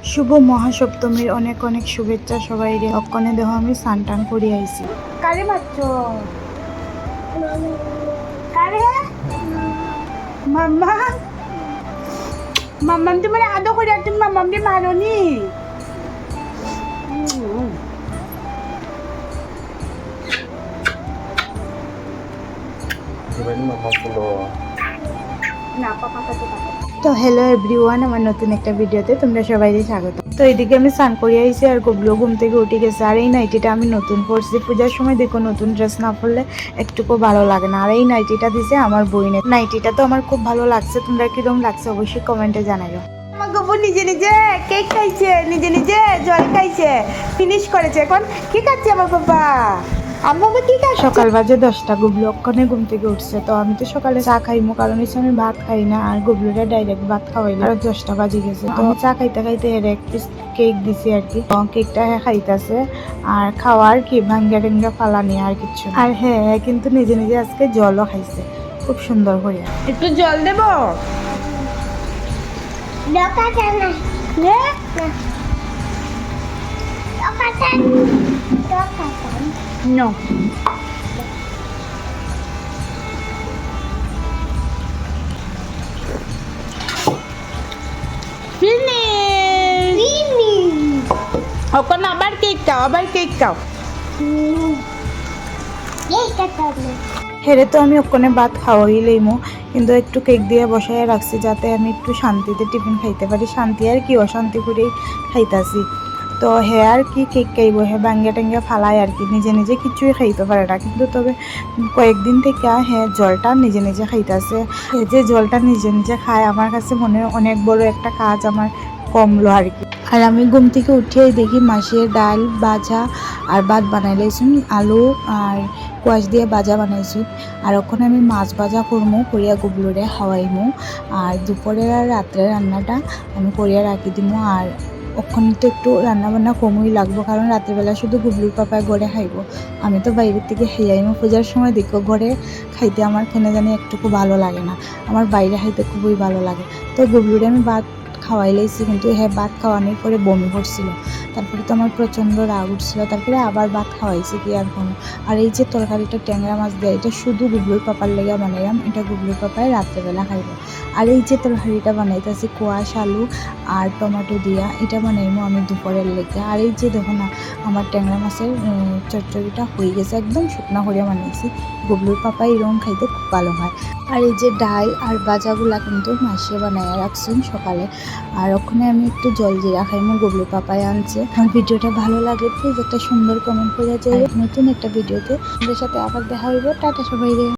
শুভ মহাসপ্তমীর অনেক অনেক শুভেচ্ছা সবাই রে। অক্ষণে দেহ আমি স্নান করে আইছি। কারে মারছ? কারে? মাম্মা মাম্মাম তুমি আদর করে তুমি মাম্মাম দিয়ে মারনি। তো হ্যালো এভরিওয়ান, আমার নতুন একটা ভিডিওতে তোমরা সবাই স্বাগত। তো এদিকে আমি স্নান করে আইছি আর গুবলু ঘুম থেকে উঠে গেছে। আর এই নাইটিটা আমি নতুন পরছি। পূজার সময় দেখো নতুন ড্রেস না পরলে একটুকু ভালো লাগে না। আর এই নাইটিটা দিছে আমার বইনের। নাইটিটা তো আমার খুব ভালো লাগছে। তোমরা কিরকম লাগছে অবশ্যই কমেন্টে জানাইও। আমার গপু নিজে নিজে কেক খাইছে, নিজে নিজে জল খাইছে, ফিনিশ করেছে। এখন কি খাচ্ছে আমার বাবা? আমাকে কি খাচ্ছে? সকাল বাজে 10টা। গুবলু অক্ষণে ঘুম থেকে উঠছে। তো আমি তো সকালে চা খাইমু, কারণ হচ্ছে আমি ভাত খাই না। আর গুবলুরা ডাইরেক্ট ভাত খাওয়াইলে আর 10টা বাজে গেছে। তো চা খাইতে খাইতে এর এক পিস কেক দিছি আর কি। কেকটা খাইতেছে আর খাওয়ার কি ভাঙ্গা টেঙ্গা ফালানি আর কিছু। আর হ্যাঁ, কিন্তু নিজে নিজে আজকে জলও খাইছে খুব সুন্দর করে। একটু জল দেবো? No. ওখানে আবার কেক খাও, আবার কেক খাও। হেরে তো আমি ওখানে ভাত খাওয়াই লইমু, কিন্তু একটু কেক দিয়ে বসায় রাখছি যাতে আমি একটু শান্তিতে টিফিন খাইতে পারি। শান্তি আর কি অশান্তি করেই খাইতাছি। তো হে আর কি কেক খাইব, হে বাঙ্গা টাঙ্গা ফালায় আর কি, নিজে নিজে কিছুই খাইতে পারে না। কিন্তু তবে কয়েকদিন থেকে হ্যাঁ জলটা নিজে নিজে খাইতেছে। যে জলটা নিজে নিজে খায় আমার কাছে মনে হয় অনেক বড় একটা কাজ আমার কমলো আর কি। আর আমি ঘুম থেকে উঠে দেখি মাসের ডাল ভাজা আর ভাত বানাইলেছেন, আলু আর কোয়াশ দিয়ে ভাজা বানাইছি। আর ওখানে আমি মাছ ভাজা করবো, করিয়া গুবলুরে খাওয়াইমু। আর দুপুরের আর রাত্রের রান্নাটা আমি করিয়া রাখি দিব। আর ওখানে তো একটু রান্নাবান্না কমই লাগবো, কারণ রাত্রেবেলা শুধু গুবলুর পাপায় ঘরে খাইব। আমি তো বাইরের থেকে খাইয়াইমু। পূজার সময় দেখো ঘরে খাইতে আমার কেনে জানি একটুকু ভালো লাগে না, আমার বাইরে খাইতে খুবই ভালো লাগে। তো গুবলুরে আমি ভাত খাওয়াই লাইছি, কিন্তু হ্যাঁ ভাত খাওয়ানোর পরে বমি করছিল। তারপরে তো আমার প্রচণ্ড রাগ উঠছিল। তারপরে আবার ভাত খাওয়াইছি কি আর কোনো। আর এই যে তরকারিটা ট্যাংরা মাছ দেয়, এটা শুধু গুবলুর পাপার লেগে বানাইলাম। এটা গুবলুর পাপায় রাত্রেবেলা খাইব। আর এই যে তরকারিটা বানাইতেছি কোয়াশ আলু আর টমেটো দিয়া, এটা বানাইমো আমি দুপুরের লেগে। আর এই যে দেখো না আমার ট্যাংরা মাছের চচ্চড়িটা হয়ে গেছে, একদম শুকনা করে বানাইছি। গুবলুর পাপাই এরকম খাইতে খুব ভালো হয়। আর এই যে ডাল আর ভাজাগুলা কিন্তু মাসে বানাইয়া রাখছেন সকালে। আর ওখানে আমি একটু জল জিরা খাইমু, গুবলু পাপায় আনছে। আমার ভিডিওটা ভালো লাগলে প্লিজ একটা সুন্দর কমেন্ট করে যাই। নতুন একটা ভিডিওতে আমাদের সাথে আবার দেখা হইব। টাটা সবাই রে।